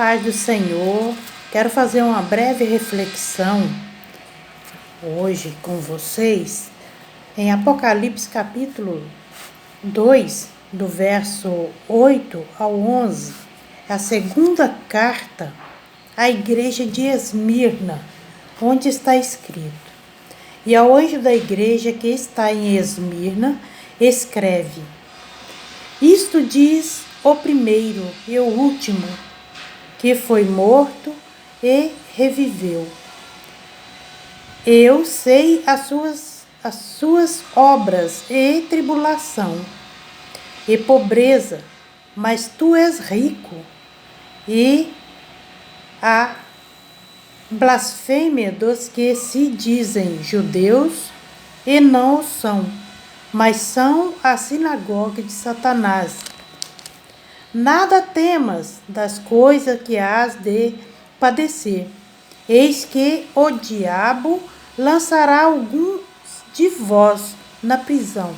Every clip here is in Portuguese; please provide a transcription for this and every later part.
paz do Senhor. Quero fazer uma breve reflexão hoje com vocês em Apocalipse capítulo 2, do verso 8 ao 11. É a segunda carta à igreja de Esmirna, onde está escrito: E ao anjo da igreja que está em Esmirna, escreve: Isto diz o primeiro e o último, que foi morto e reviveu. Eu sei as suas obras e tribulação e pobreza, mas tu és rico, e a blasfêmia dos que se dizem judeus e não o são, mas são a sinagoga de Satanás. Nada temas das coisas que hás de padecer. Eis que o diabo lançará alguns de vós na prisão,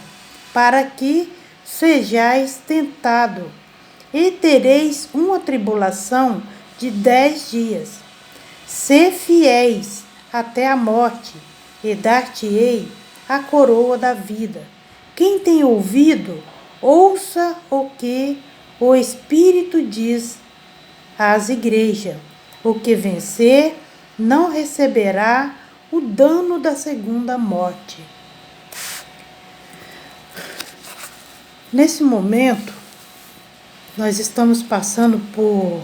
para que sejais tentado, e tereis uma tribulação de 10 dias. Sê fiéis até a morte, e dar-te-ei a coroa da vida. Quem tem ouvido, ouça o que o Espírito diz às igrejas: o que vencer não receberá o dano da segunda morte. Nesse momento, nós estamos passando por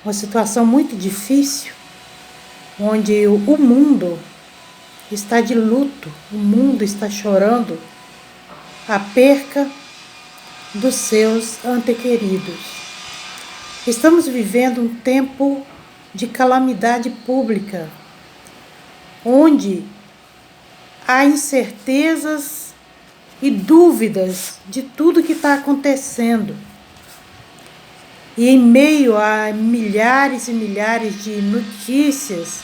uma situação muito difícil, onde o mundo está de luto, o mundo está chorando a perca dos seus antequeridos. Estamos vivendo um tempo de calamidade pública, onde há incertezas e dúvidas de tudo que está acontecendo. E em meio a milhares e milhares de notícias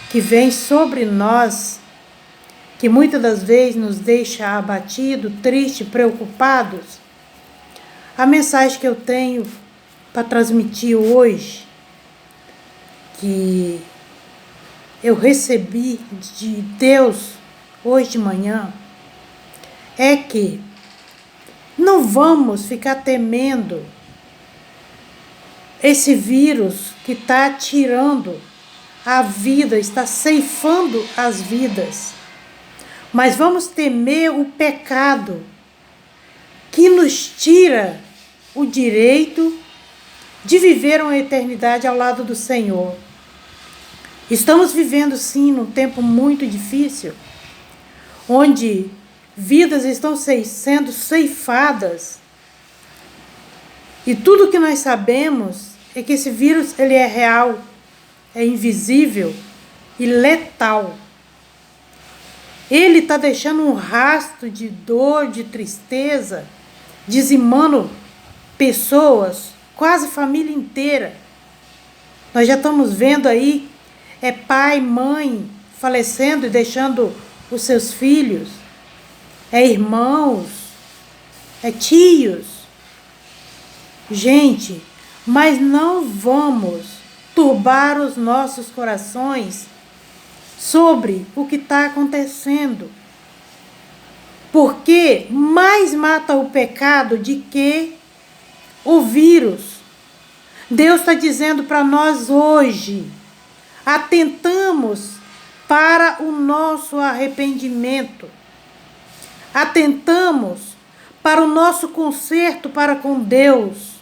que vêm sobre nós, que muitas das vezes nos deixa abatido, triste, preocupados, a mensagem que eu tenho para transmitir hoje, que eu recebi de Deus hoje de manhã, é que não vamos ficar temendo esse vírus que está tirando a vida, está ceifando as vidas, mas vamos temer o pecado que nos tira o direito de viver uma eternidade ao lado do Senhor. Estamos vivendo, sim, num tempo muito difícil, onde vidas estão sendo ceifadas. E tudo que nós sabemos é que esse vírus ele é real, é invisível e letal. Ele está deixando um rastro de dor, de tristeza, dizimando pessoas, quase família inteira. Nós já estamos vendo aí pai, mãe falecendo e deixando os seus filhos, irmãos, tios. Gente, mas não vamos turbar os nossos corações sobre o que está acontecendo, porque mais mata o pecado de que o vírus. Deus está dizendo para nós hoje: atentamos para o nosso arrependimento, atentamos para o nosso conserto para com Deus.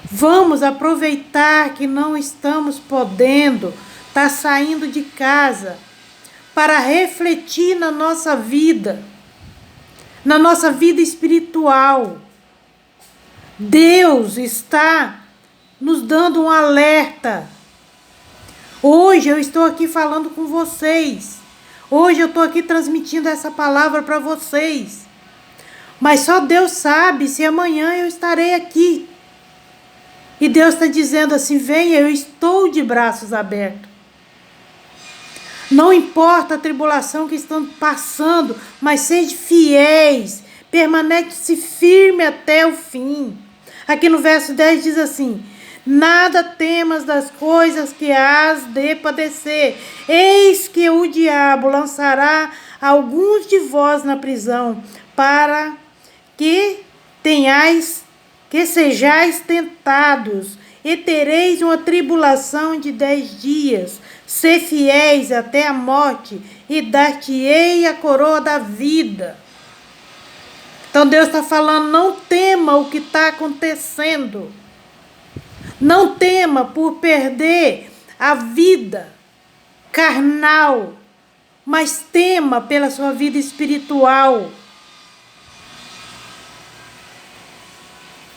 Vamos aproveitar que não estamos podendo estar saindo de casa para refletir na nossa vida espiritual. Deus está nos dando um alerta. Hoje eu estou aqui falando com vocês. Hoje eu estou aqui transmitindo essa palavra para vocês. Mas só Deus sabe se amanhã eu estarei aqui. E Deus está dizendo assim: venha, eu estou de braços abertos. Não importa a tribulação que estão passando, mas sejam fiéis, permanece firme até o fim. Aqui no verso 10 diz assim: Nada temas das coisas que hás de padecer. Eis que o diabo lançará alguns de vós na prisão, para que sejais tentados, e tereis uma tribulação de 10 dias. Sê fiéis até a morte, e dar-te-ei a coroa da vida. Então Deus está falando, não tema o que está acontecendo. Não tema por perder a vida carnal, mas tema pela sua vida espiritual.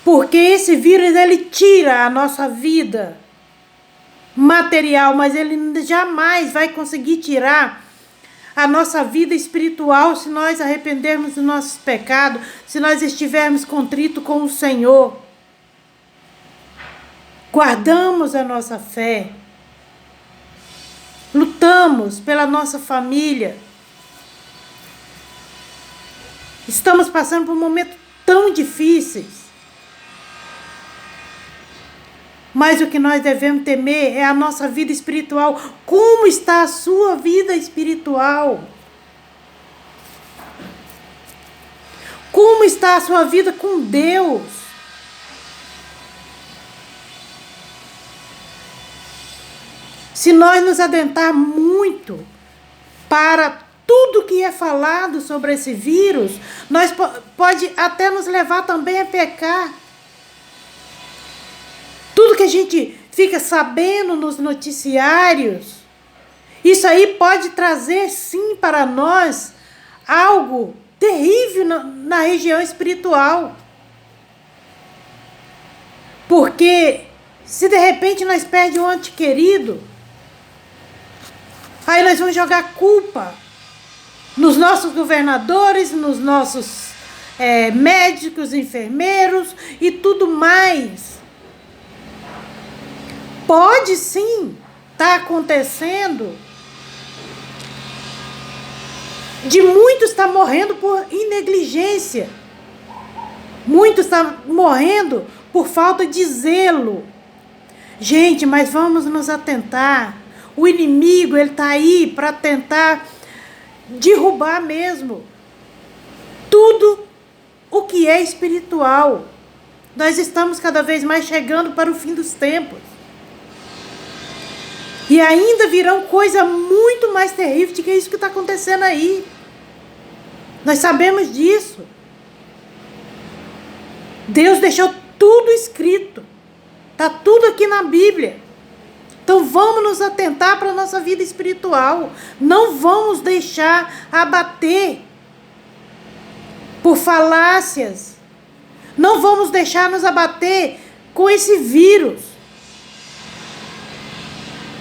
Porque esse vírus, ele tira a nossa vida material, mas ele jamais vai conseguir tirar a nossa vida espiritual se nós arrependermos dos nossos pecados, se nós estivermos contritos com o Senhor. Guardamos a nossa fé, lutamos pela nossa família. Estamos passando por momentos tão difíceis. Mas o que nós devemos temer é a nossa vida espiritual. Como está a sua vida espiritual? Como está a sua vida com Deus? Se nós nos adentrarmos muito para tudo que é falado sobre esse vírus, nós pode até nos levar também a pecar. Tudo que a gente fica sabendo nos noticiários, isso aí pode trazer sim para nós algo terrível na região espiritual. Porque se de repente nós perdemos um ente querido, aí nós vamos jogar culpa nos nossos governadores, nos nossos médicos, enfermeiros e tudo mais. Pode sim estar acontecendo de muitos estar morrendo por negligência. Muitos estão morrendo por falta de zelo. Gente, mas vamos nos atentar. O inimigo, ele está aí para tentar derrubar mesmo tudo o que é espiritual. Nós estamos cada vez mais chegando para o fim dos tempos. E ainda virão coisa muito mais terrível do que isso que está acontecendo aí. Nós sabemos disso. Deus deixou tudo escrito. Está tudo aqui na Bíblia. Então vamos nos atentar para a nossa vida espiritual. Não vamos deixar abater por falácias. Não vamos deixar nos abater com esse vírus.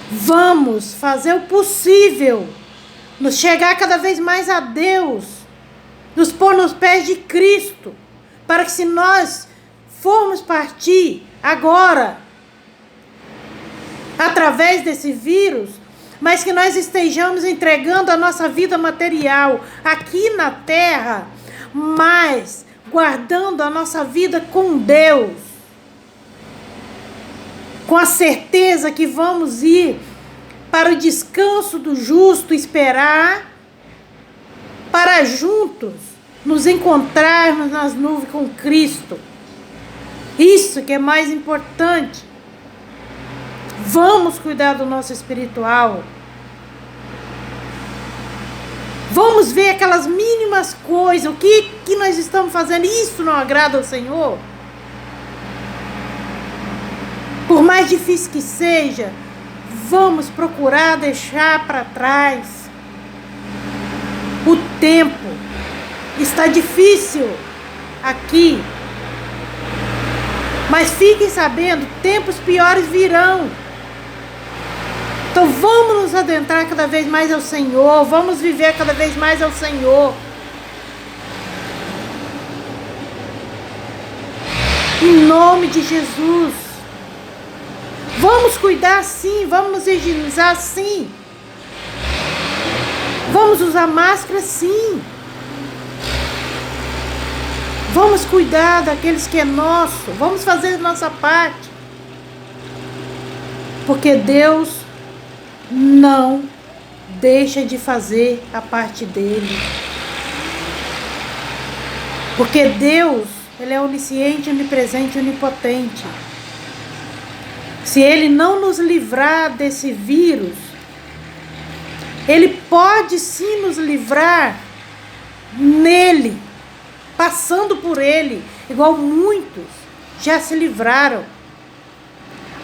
Vamos fazer o possível, nos chegar cada vez mais a Deus, nos pôr nos pés de Cristo, para que se nós formos partir agora, através desse vírus, mas que nós estejamos entregando a nossa vida material aqui na terra, mas guardando a nossa vida com Deus, com a certeza que vamos ir para o descanso do justo, esperar para juntos nos encontrarmos nas nuvens com Cristo. Isso que é mais importante. Vamos cuidar do nosso espiritual. Vamos ver aquelas mínimas coisas, o que nós estamos fazendo, isso não agrada ao Senhor? Por mais difícil que seja, vamos procurar deixar para trás. O tempo está difícil aqui. Mas fiquem sabendo, tempos piores virão. Então vamos nos adentrar cada vez mais ao Senhor. Vamos viver cada vez mais ao Senhor. Em nome de Jesus. Vamos cuidar sim, vamos nos higienizar sim. Vamos usar máscara sim. Vamos cuidar daqueles que é nosso. Vamos fazer a nossa parte. Porque Deus não deixa de fazer a parte dele. Porque Deus, Ele é onisciente, onipresente, onipotente. Se Ele não nos livrar desse vírus, Ele pode sim nos livrar nele, passando por ele, igual muitos já se livraram.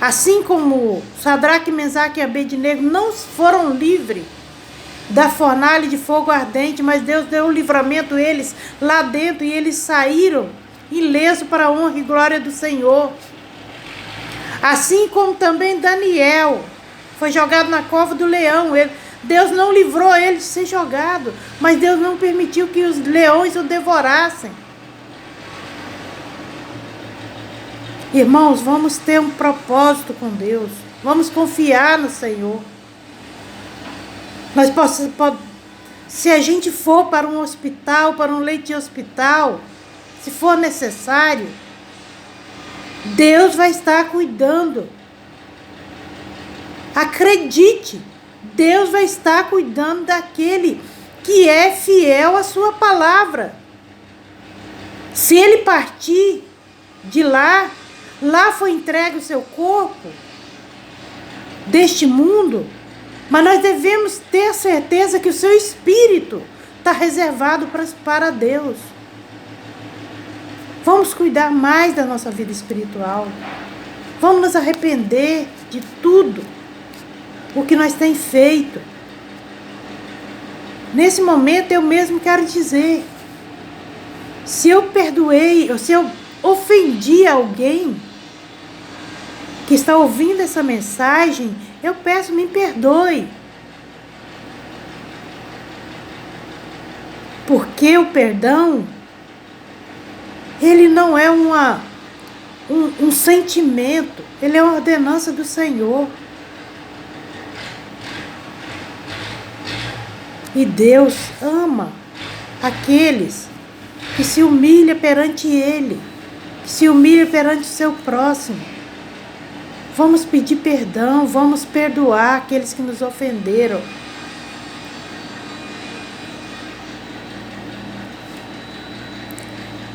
Assim como Sadraque, Mesaque e Abednego não foram livres da fornalha de fogo ardente, mas Deus deu o livramento a eles lá dentro e eles saíram ilesos para a honra e glória do Senhor. Assim como também Daniel foi jogado na cova do leão. Deus não livrou ele de ser jogado, mas Deus não permitiu que os leões o devorassem. Irmãos, vamos ter um propósito com Deus. Vamos confiar no Senhor. Se a gente for para um hospital, para um leito de hospital, se for necessário, Deus vai estar cuidando. Acredite, Deus vai estar cuidando daquele que é fiel à sua palavra. Se ele partir de lá foi entregue o seu corpo deste mundo, mas nós devemos ter certeza que o seu espírito está reservado para Deus. Vamos cuidar mais da nossa vida espiritual. Vamos nos arrepender de tudo o que nós temos feito. Nesse momento eu mesmo quero dizer, se eu perdoei, ou se eu ofendi alguém que está ouvindo essa mensagem, eu peço, me perdoe. Porque o perdão, ele não é um sentimento, ele é uma ordenança do Senhor. E Deus ama aqueles que se humilham perante Ele, que se humilham perante o seu próximo. Vamos pedir perdão, vamos perdoar aqueles que nos ofenderam.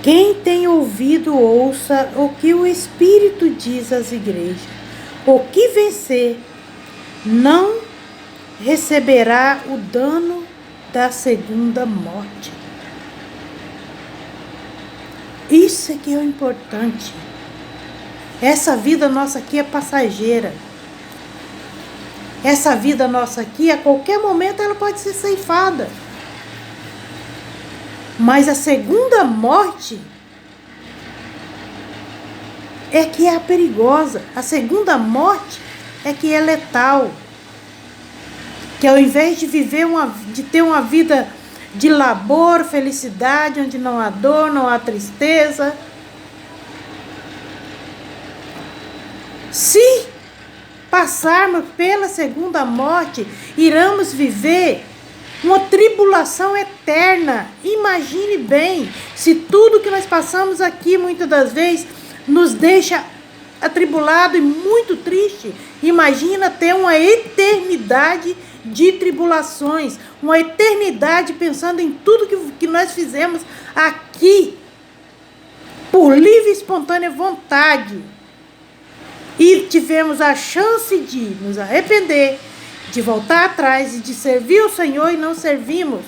Quem tem ouvido, ouça o que o Espírito diz às igrejas. O que vencer não receberá o dano da segunda morte. Isso é que é o importante. Essa vida nossa aqui é passageira. Essa vida nossa aqui, a qualquer momento, ela pode ser ceifada. Mas a segunda morte é que é a perigosa. A segunda morte é que é letal. Que ao invés de ter uma vida de labor, felicidade, onde não há dor, não há tristeza, se passarmos pela segunda morte, iremos viver uma tribulação eterna. Imagine bem, se tudo que nós passamos aqui, muitas das vezes, nos deixa atribulado e muito triste, imagina ter uma eternidade de tribulações, uma eternidade pensando em tudo que nós fizemos aqui, por livre e espontânea vontade, e tivemos a chance de nos arrepender, de voltar atrás e de servir o Senhor e não servimos.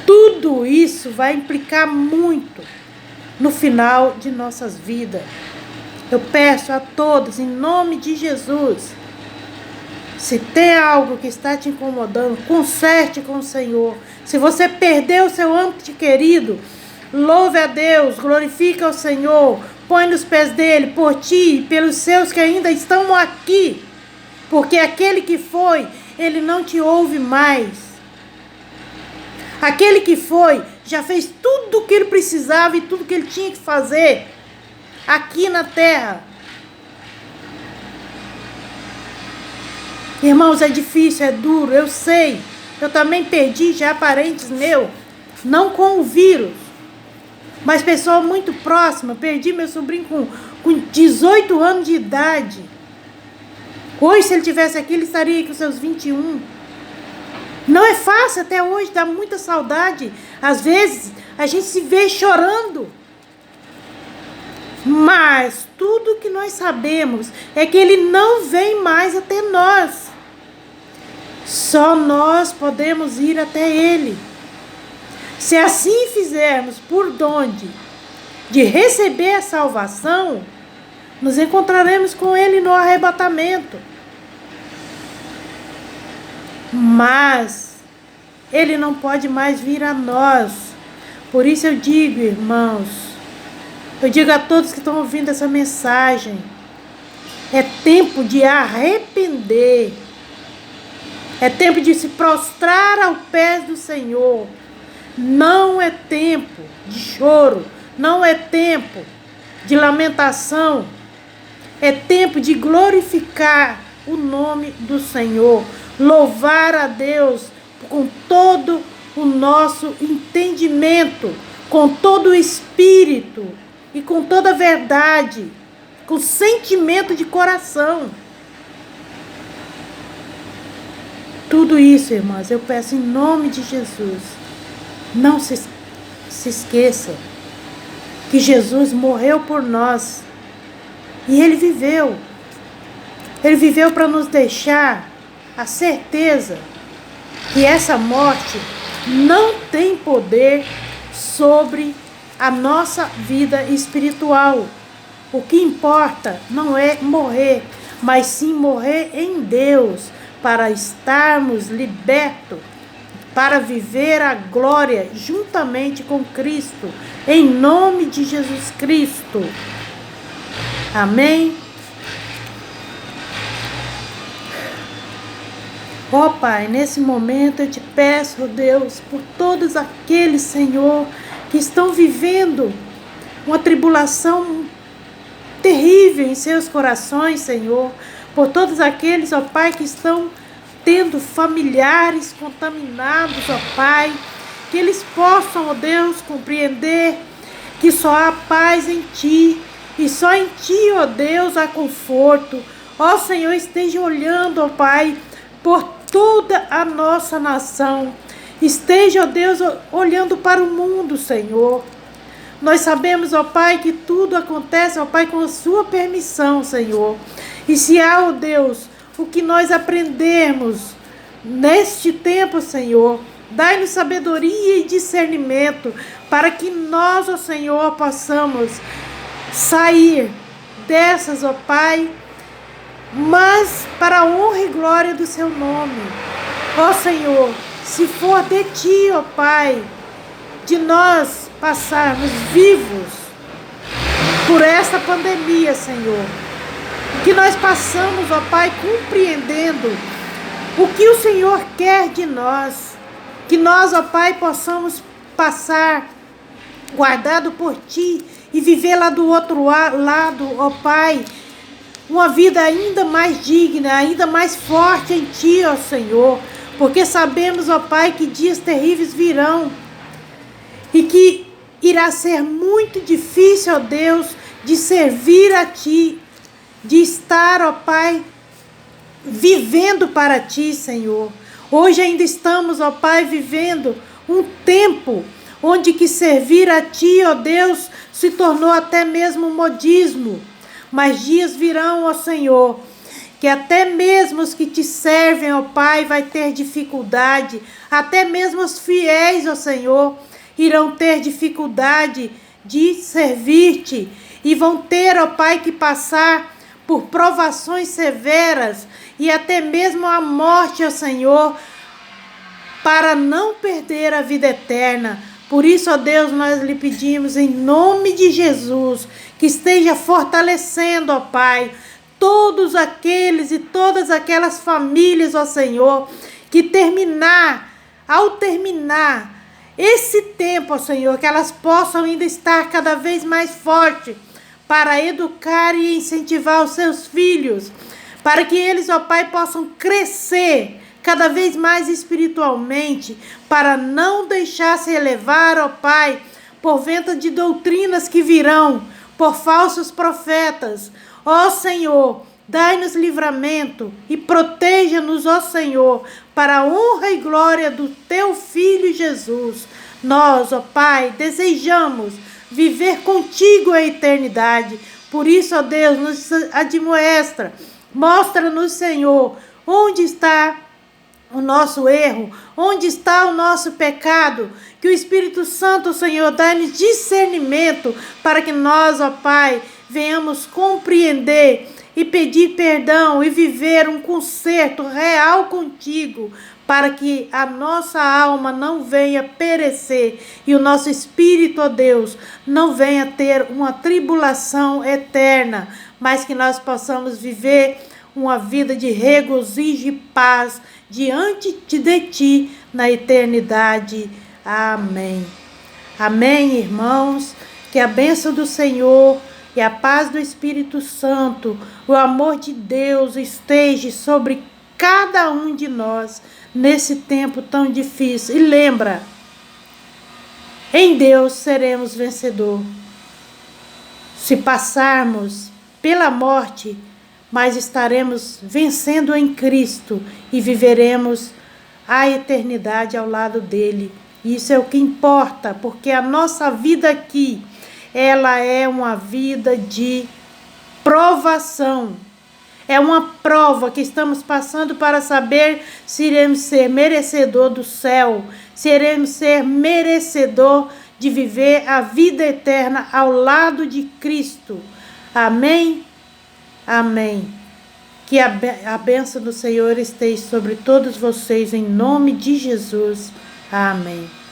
Tudo isso vai implicar muito no final de nossas vidas. Eu peço a todos, em nome de Jesus, se tem algo que está te incomodando, conserte com o Senhor. Se você perdeu o seu âmbito querido, louve a Deus, glorifica o Senhor, põe nos pés dele, por ti e pelos seus que ainda estão aqui, porque aquele que foi, ele não te ouve mais. Aquele que foi, já fez tudo o que ele precisava e tudo que ele tinha que fazer aqui na terra. Irmãos, é difícil, é duro, eu sei. Eu também perdi já parentes meus, não com o vírus, Mas pessoa muito próxima, perdi meu sobrinho com 18 anos de idade. Hoje, se ele tivesse aqui, ele estaria com seus 21. Não é fácil até hoje, dá muita saudade. Às vezes, a gente se vê chorando. Mas tudo que nós sabemos é que ele não vem mais até nós. Só nós podemos ir até ele. Se assim fizermos por donde de receber a salvação, nos encontraremos com ele no arrebatamento. Mas ele não pode mais vir a nós. Por isso eu digo, irmãos, eu digo a todos que estão ouvindo essa mensagem, é tempo de arrepender. É tempo de se prostrar aos pés do Senhor. Não é tempo de choro, não é tempo de lamentação. É tempo de glorificar o nome do Senhor. Louvar a Deus com todo o nosso entendimento, com todo o espírito e com toda a verdade, com sentimento de coração. Tudo isso, irmãs, eu peço em nome de Jesus. Não se esqueça que Jesus morreu por nós e Ele viveu. Ele viveu para nos deixar a certeza que essa morte não tem poder sobre a nossa vida espiritual. O que importa não é morrer, mas sim morrer em Deus, para estarmos libertos, para viver a glória juntamente com Cristo, em nome de Jesus Cristo. Amém? Ó Pai, nesse momento eu te peço, Deus, por todos aqueles, Senhor, que estão vivendo uma tribulação terrível em seus corações, Senhor, por todos aqueles, ó Pai, que estão tendo familiares contaminados, ó Pai, que eles possam, ó Deus, compreender que só há paz em Ti, e só em Ti, ó Deus, há conforto. Ó Senhor, esteja olhando, ó Pai, por toda a nossa nação. Esteja, ó Deus, olhando para o mundo, Senhor. Nós sabemos, ó Pai, que tudo acontece, ó Pai, com a Sua permissão, Senhor. E se há, ó Deus, o que nós aprendemos neste tempo, Senhor, dai-nos sabedoria e discernimento para que nós, ó Senhor, possamos sair dessas, ó Pai, mas para a honra e glória do Seu nome. Ó Senhor, se for de Ti, ó Pai, de nós passarmos vivos por esta pandemia, Senhor, que nós passamos, ó Pai, compreendendo o que o Senhor quer de nós, que nós, ó Pai, possamos passar guardado por Ti e viver lá do outro lado, ó Pai, uma vida ainda mais digna, ainda mais forte em Ti, ó Senhor, porque sabemos, ó Pai, que dias terríveis virão e que irá ser muito difícil, ó Deus, de servir a Ti, de estar, ó Pai, vivendo para Ti, Senhor. Hoje ainda estamos, ó Pai, vivendo um tempo onde que servir a Ti, ó Deus, se tornou até mesmo modismo. Mas dias virão, ó Senhor, que até mesmo os que Te servem, ó Pai, vai ter dificuldade. Até mesmo os fiéis, ó Senhor, irão ter dificuldade de servir-Te. E vão ter, ó Pai, que passar por provações severas e até mesmo a morte, ó Senhor, para não perder a vida eterna. Por isso, ó Deus, nós lhe pedimos em nome de Jesus, que esteja fortalecendo, ó Pai, todos aqueles e todas aquelas famílias, ó Senhor, que ao terminar esse tempo, ó Senhor, que elas possam ainda estar cada vez mais fortes para educar e incentivar os seus filhos, para que eles, ó Pai, possam crescer cada vez mais espiritualmente, para não deixar se levar, ó Pai, por venta de doutrinas que virão, por falsos profetas. Ó Senhor, dai-nos livramento e proteja-nos, ó Senhor, para a honra e glória do Teu Filho Jesus. Nós, ó Pai, desejamos viver contigo a eternidade. Por isso, ó Deus, nos admoestra. Mostra-nos, Senhor, onde está o nosso erro, onde está o nosso pecado. Que o Espírito Santo, Senhor, dá-nos discernimento para que nós, ó Pai, venhamos compreender e pedir perdão e viver um conserto real contigo, para que a nossa alma não venha perecer e o nosso espírito, ó Deus, não venha ter uma tribulação eterna, mas que nós possamos viver uma vida de regozijo e paz diante de Ti na eternidade. Amém. Amém, irmãos. Que a bênção do Senhor e a paz do Espírito Santo, o amor de Deus esteja sobre cada um de nós nesse tempo tão difícil. E lembra, em Deus seremos vencedor. Se passarmos pela morte, mas estaremos vencendo em Cristo e viveremos a eternidade ao lado dele. Isso é o que importa, porque a nossa vida aqui, ela é uma vida de provação. É uma prova que estamos passando para saber se iremos ser merecedor do céu, se iremos ser merecedor de viver a vida eterna ao lado de Cristo. Amém? Amém. Que a bênção do Senhor esteja sobre todos vocês, em nome de Jesus. Amém.